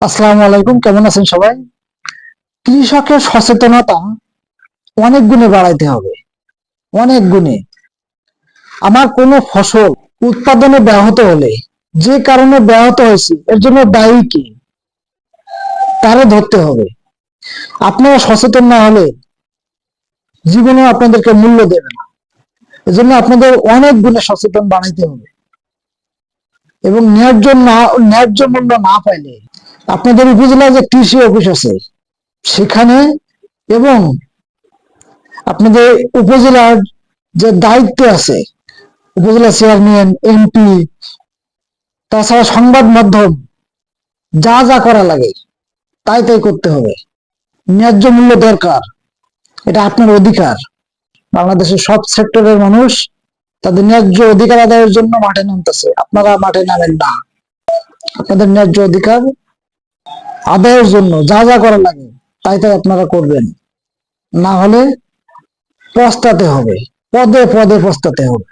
আসসালামু আলাইকুম, কেমন আছেন সবাই? কৃষকের সচেতনতা অনেক গুণে বাড়াইতে হবে, অনেক গুণে। আমার কোনো ফসল উৎপাদনে ব্যাহত হলে, যে কারণে ব্যাহত হয়েছে এর জন্য দায়ী কি, তারে ধরতে হবে। আপনারা সচেতন না হলে জীবনে আপনাদেরকে মূল্য দেবে না। এজন্য আপনাদের অনেক গুণে সচেতন বানাইতে হবে এবং ন্যায্য মূল্য না পাইলে আপনাদের উপজেলায় যে কৃষি অফিস আছে সেখানে এবং আপনাদের উপজেলার যে দায়িত্ব আছে, উপজেলা চেয়ারম্যান, এমপি, তাছাড়া সংবাদ মাধ্যম, যা যা করা লাগে তাই তাই করতে হবে। ন্যায্য মূল্য দরকার, এটা আপনার অধিকার। বাংলাদেশের সব সেক্টরের মানুষ তাদের ন্যায্য অধিকার আদায়ের জন্য মাঠে নামতেছে, আপনারা মাঠে নামেন না। আপনাদের ন্যায্য অধিকার আদায়ের জন্য যা যা করা লাগে তাই তাই আপনারা করবেন, না হলে পস্তাতে হবে, পদে পদে পস্তাতে হবে।